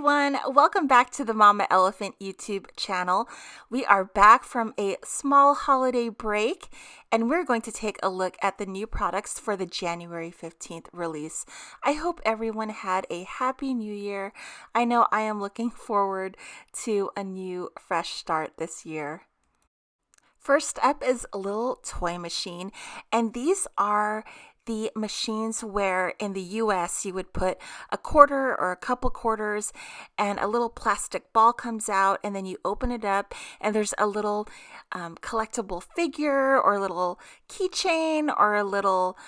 everyone, welcome back to the Mama Elephant YouTube channel. We are back from a small holiday break and we're going to take a look at the new products for the January 15th release. I hope everyone had a happy new year. I know I am looking forward to a new fresh start this year. First up is a little toy machine, and these are the machines where in the US you would put a quarter or a couple quarters and a little plastic ball comes out, and then you open it up and there's a little collectible figure or a little keychain or a little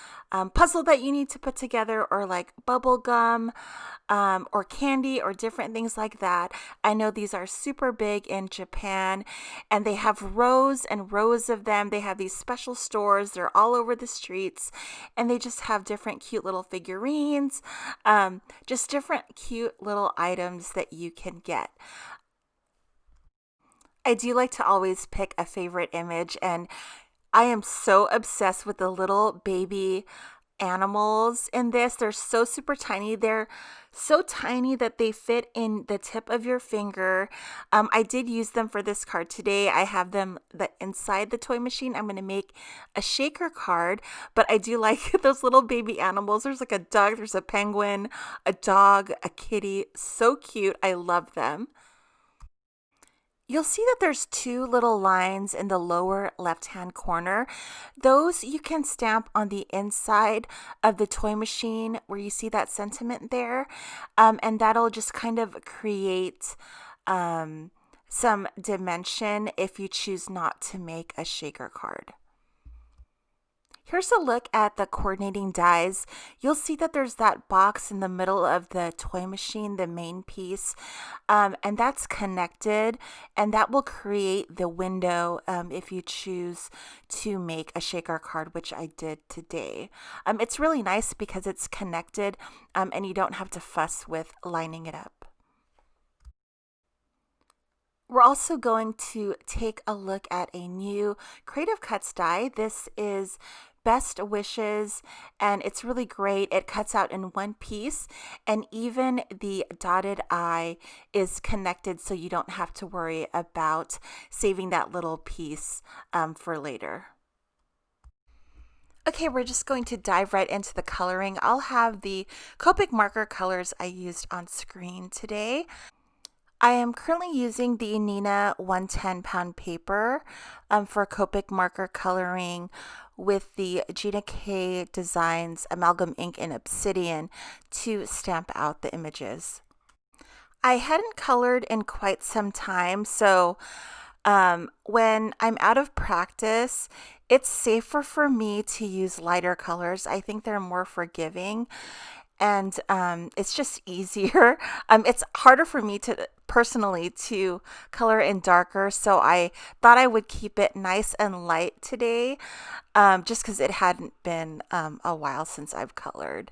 puzzle that you need to put together, or like bubble gum or candy or different things like that. I know these are super big in Japan, and they have rows and rows of them. They have these special stores. They're all over the streets, and they just have different cute little figurines, just different cute little items that you can get. I do like to always pick a favorite image, and I am so obsessed with the little baby animals in this. They're so super tiny. They're so tiny that they fit in the tip of your finger. I did use them for this card today. I have them inside the toy machine. I'm going to make a shaker card, but I do like those little baby animals. There's like a duck, there's a penguin, a dog, a kitty. So cute. I love them. You'll see that there's two little lines in the lower left-hand corner. Those you can stamp on the inside of the toy machine where you see that sentiment there. And that'll just kind of create some dimension if you choose not to make a shaker card. Here's a look at the coordinating dies. You'll see that there's that box in the middle of the toy machine, the main piece, and that's connected, and that will create the window if you choose to make a shaker card, which I did today. It's really nice because it's connected, and you don't have to fuss with lining it up. We're also going to take a look at a new Creative Cuts die. This is Best Wishes, and it's really great. It cuts out in one piece, and even the dotted I is connected, so you don't have to worry about saving that little piece for later. Okay, we're just going to dive right into the coloring. I'll have the Copic marker colors I used on screen today. I am currently using the Neenah 110 pound paper for Copic marker coloring with the Gina K Designs Amalgam Ink in Obsidian to stamp out the images. I hadn't colored in quite some time, so when I'm out of practice, it's safer for me to use lighter colors. I think they're more forgiving, and it's just easier. It's harder for me to personally to color in darker, so I thought I would keep it nice and light today, just because it hadn't been a while since I've colored.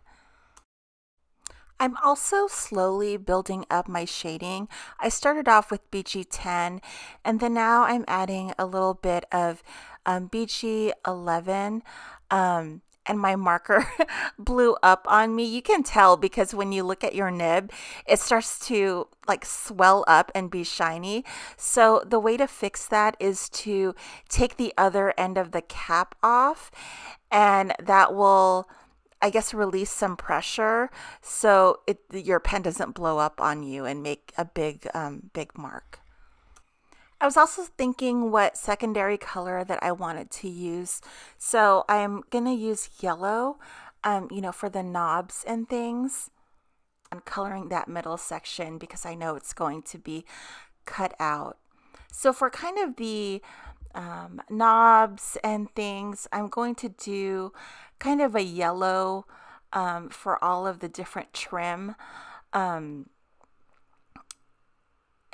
I'm also slowly building up my shading. I started off with BG10, and then now I'm adding a little bit of BG11. And my marker blew up on me. You can tell because when you look at your nib, it starts to like swell up and be shiny. So the way to fix that is to take the other end of the cap off, and that will, I guess, release some pressure so your pen doesn't blow up on you and make a big mark. I was also thinking what secondary color that I wanted to use. So I'm going to use yellow, for the knobs and things. I'm coloring that middle section because I know it's going to be cut out. So for kind of the knobs and things, I'm going to do kind of a yellow for all of the different trim.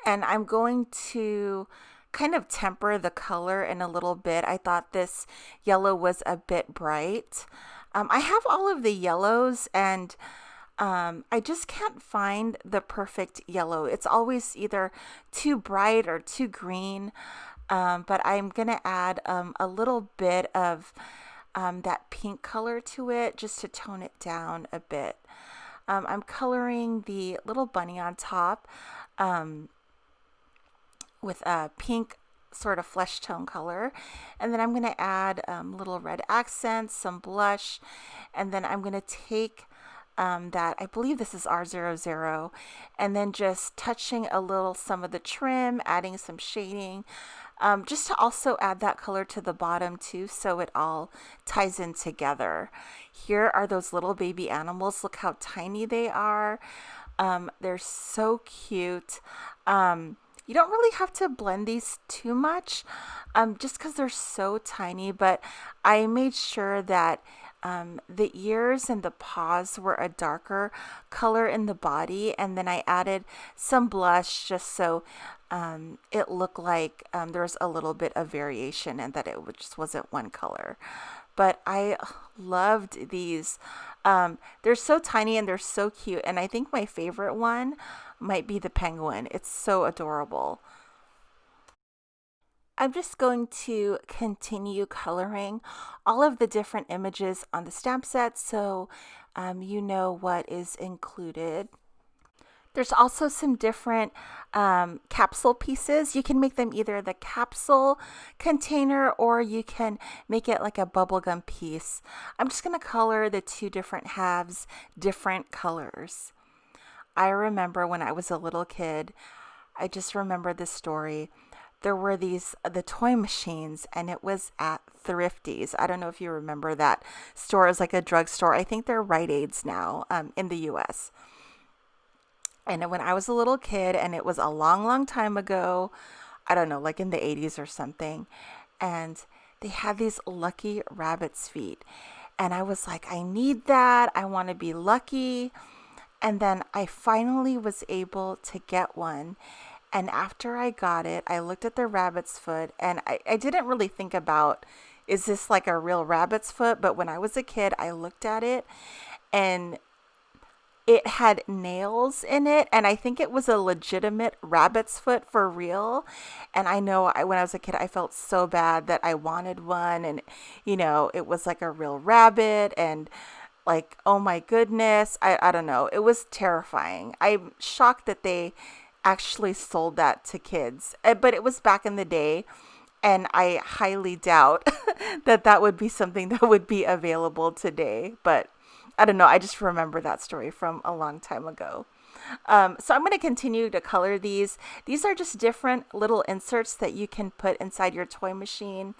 And I'm going to kind of temper the color in a little bit. I thought this yellow was a bit bright. I have all of the yellows, and I just can't find the perfect yellow. It's always either too bright or too green, but I'm going to add a little bit of that pink color to it just to tone it down a bit. I'm coloring the little bunny on top um, with a pink sort of flesh tone color. And then I'm going to add little red accents, some blush, and then I'm going to take that, I believe this is R00, and then just touching a little some of the trim, adding some shading, just to also add that color to the bottom too, so it all ties in together. Here are those little baby animals. Look how tiny they are. They're so cute. You don't really have to blend these too much, just because they're so tiny, but I made sure that the ears and the paws were a darker color in the body, and then I added some blush just so it looked like there was a little bit of variation and that it just wasn't one color. But I loved these. They're so tiny and they're so cute, and I think my favorite one might be the penguin. It's so adorable. I'm just going to continue coloring all of the different images on the stamp set so you know what is included. There's also some different capsule pieces. You can make them either the capsule container or you can make it like a bubblegum piece. I'm just going to color the two different halves different colors. I remember when I was a little kid, I just remember this story. There were the toy machines, and it was at Thrifty's. I don't know if you remember that store. It was like a drugstore. I think they're Rite Aids now in the US. And when I was a little kid, and it was a long, long time ago, I don't know, like in the 80s or something, and they had these lucky rabbit's feet. And I was like, I need that. I want to be lucky. And then I finally was able to get one. And after I got it, I looked at the rabbit's foot, and I didn't really think about, is this like a real rabbit's foot? But when I was a kid, I looked at it and it had nails in it, and I think it was a legitimate rabbit's foot for real. And I know when I was a kid, I felt so bad that I wanted one, and it was like a real rabbit, and like, oh my goodness, I don't know. It was terrifying. I'm shocked that they actually sold that to kids, but it was back in the day, and I highly doubt that would be something that would be available today. But I don't know, I just remember that story from a long time ago. So I'm going to continue to color these. These are just different little inserts that you can put inside your toy machine.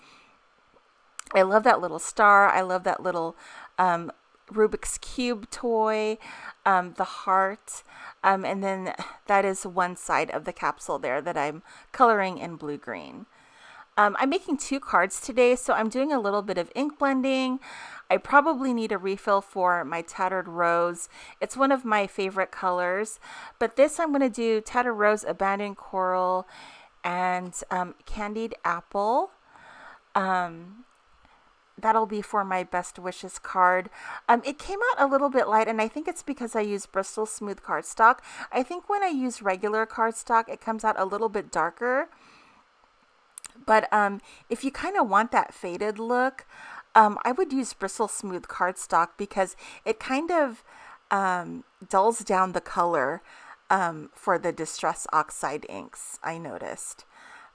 I love that little star. I love that little Rubik's Cube toy, the heart, and then that is one side of the capsule there that I'm coloring in blue-green. I'm making 2 cards today, so I'm doing a little bit of ink blending. I probably need a refill for my Tattered Rose. It's one of my favorite colors, but this I'm going to do Tattered Rose, Abandoned Coral, and Candied Apple. That'll be for my Best Wishes card. It came out a little bit light, and I think it's because I use Bristol Smooth cardstock. I think when I use regular cardstock, it comes out a little bit darker. But if you kind of want that faded look, I would use Bristol Smooth cardstock because it kind of dulls down the color for the Distress Oxide inks, I noticed.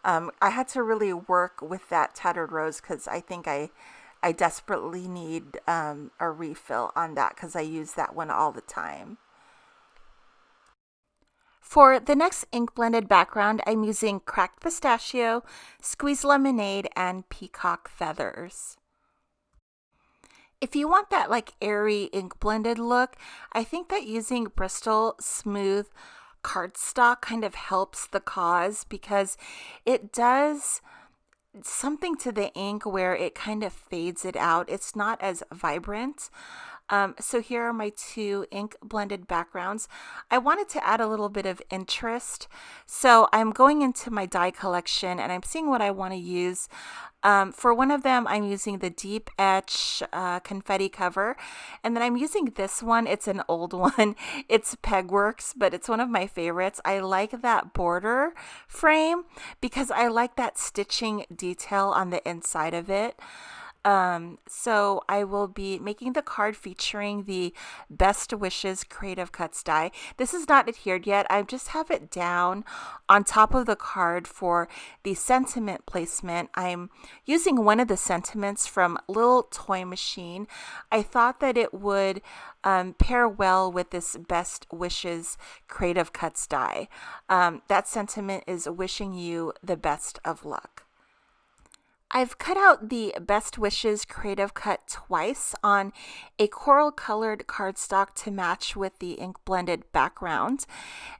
I had to really work with that Tattered Rose because I think I desperately need a refill on that because I use that one all the time. For the next ink blended background, I'm using Cracked Pistachio, Squeezed Lemonade, and Peacock Feathers. If you want that like airy ink blended look, I think that using Bristol Smooth cardstock kind of helps the cause because it does something to the ink where it kind of fades it out. It's not as vibrant. So here are my 2 ink blended backgrounds. I wanted to add a little bit of interest. So I'm going into my die collection and I'm seeing what I want to use. For one of them, I'm using the Deep Etch confetti cover. And then I'm using this one. It's an old one. It's Pegworks, but it's one of my favorites. I like that border frame because I like that stitching detail on the inside of it. So I will be making the card featuring the Best Wishes Creative Cuts die. This is not adhered yet. I just have it down on top of the card for the sentiment placement. I'm using one of the sentiments from Little Toy Machine. I thought that it would pair well with this Best Wishes Creative Cuts die. That sentiment is wishing you the best of luck. I've cut out the Best Wishes Creative Cut twice on a coral colored cardstock to match with the ink blended background.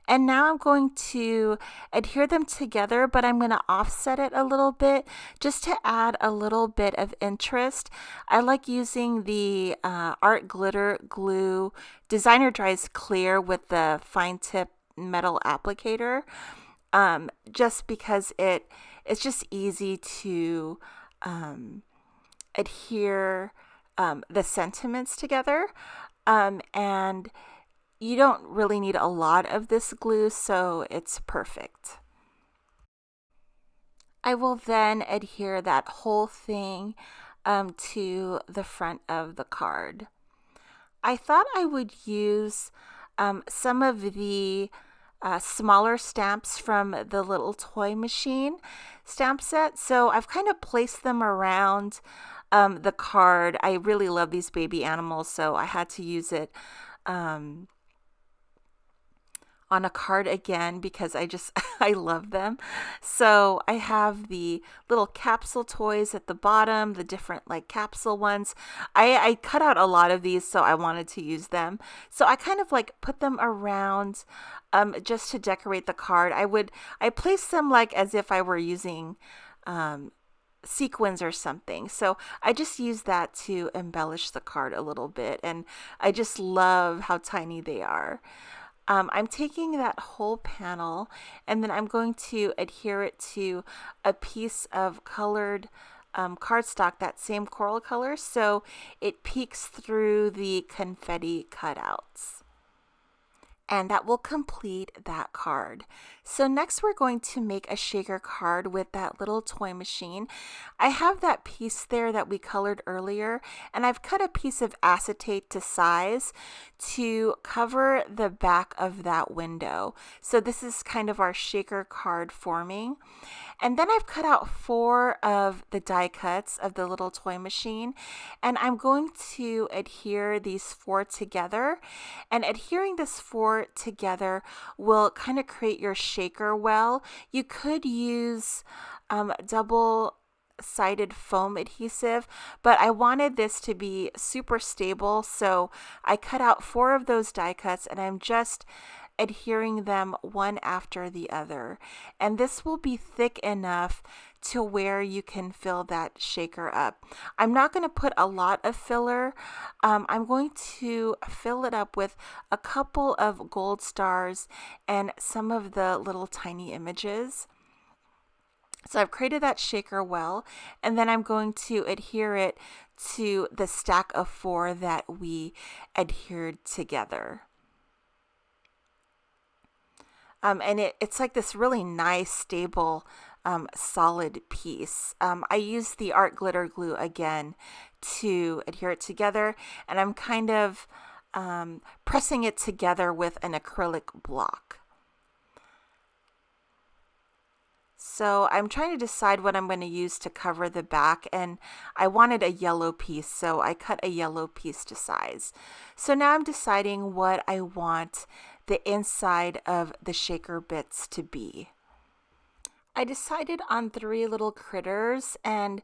And now I'm going to adhere them together, but I'm going to offset it a little bit just to add a little bit of interest. I like using the Art Glitter Glue Designer Dries Clear with the fine tip metal applicator, just because it's just easy to adhere the sentiments together. And you don't really need a lot of this glue, so it's perfect. I will then adhere that whole thing to the front of the card. I thought I would use some of the smaller stamps from the Little Toy Machine stamp set. So I've kind of placed them around the card. I really love these baby animals, so I had to use it on a card again because I love them. So I have the little capsule toys at the bottom, the different like capsule ones. I cut out a lot of these, so I wanted to use them. So I kind of like put them around just to decorate the card. I place them like as if I were using sequins or something. So I just use that to embellish the card a little bit, and I just love how tiny they are. I'm taking that whole panel and then I'm going to adhere it to a piece of colored cardstock, that same coral color, so it peeks through the confetti cutouts. And that will complete that card. So next we're going to make a shaker card with that Little Toy Machine. I have that piece there that we colored earlier, and I've cut a piece of acetate to size to cover the back of that window. So this is kind of our shaker card forming. And then I've cut out 4 of the die cuts of the Little Toy Machine, and I'm going to adhere these 4 together. And adhering this 4 together will kind of create your shaker well. You could use double-sided foam adhesive, but I wanted this to be super stable, so I cut out 4 of those die cuts and I'm just adhering them one after the other. And this will be thick enough to where you can fill that shaker up. I'm not going to put a lot of filler. I'm going to fill it up with a couple of gold stars and some of the little tiny images. So I've created that shaker well, and then I'm going to adhere it to the stack of 4 that we adhered together. And it's like this really nice, stable, solid piece. I use the Art Glitter Glue again to adhere it together, and I'm kind of pressing it together with an acrylic block. So I'm trying to decide what I'm going to use to cover the back, and I wanted a yellow piece, so I cut a yellow piece to size. So now I'm deciding what I want the inside of the shaker bits to be. I decided on 3 little critters, and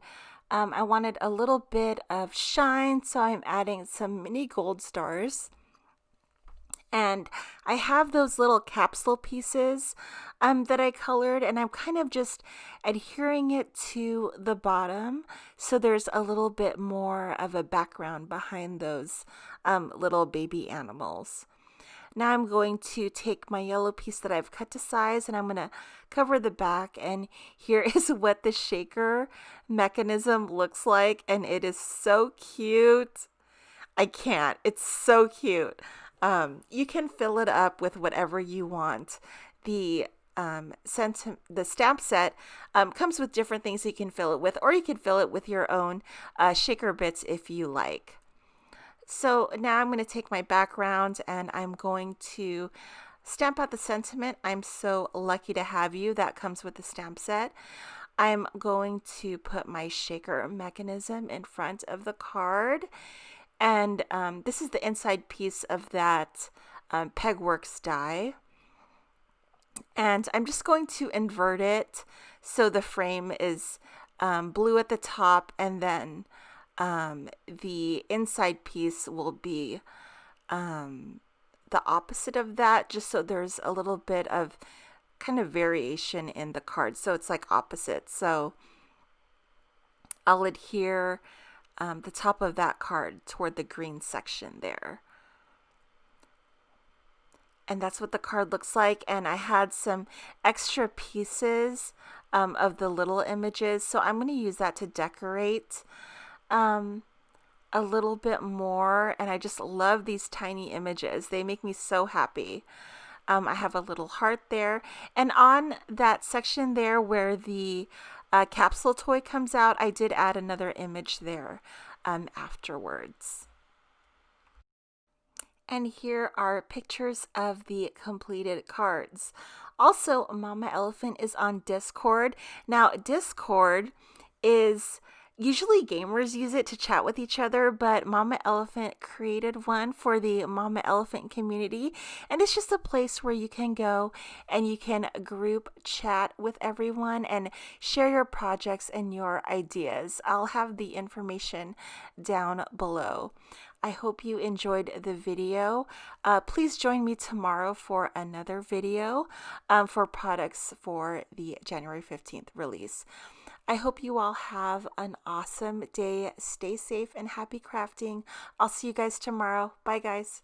I wanted a little bit of shine, so I'm adding some mini gold stars. And I have those little capsule pieces that I colored, and I'm kind of just adhering it to the bottom so there's a little bit more of a background behind those little baby animals. Now I'm going to take my yellow piece that I've cut to size, and I'm going to cover the back, and here is what the shaker mechanism looks like, and it is so cute. I can't. It's so cute. You can fill it up with whatever you want. The the stamp set comes with different things you can fill it with, or you can fill it with your own shaker bits if you like. So now I'm going to take my background and I'm going to stamp out the sentiment. I'm so lucky to have you. That comes with the stamp set. I'm going to put my shaker mechanism in front of the card. And this is the inside piece of that Pegworks die. And I'm just going to invert it so the frame is blue at the top, and then the inside piece will be the opposite of that, just so there's a little bit of kind of variation in the card. So it's like opposite. So I'll adhere the top of that card toward the green section there. And that's what the card looks like. And I had some extra pieces of the little images, so I'm going to use that to decorate a little bit more. And I just love these tiny images. They make me so happy. I have a little heart there. And on that section there where the capsule toy comes out, I did add another image there afterwards. And here are pictures of the completed cards. Also, Mama Elephant is on Discord. Now, Discord is usually gamers use it to chat with each other, but Mama Elephant created one for the Mama Elephant community, and it's just a place where you can go and you can group chat with everyone and share your projects and your ideas. I'll have the information down below. I hope you enjoyed the video. Please join me tomorrow for another video for products for the January 15th release. I hope you all have an awesome day. Stay safe and happy crafting. I'll see you guys tomorrow. Bye, guys.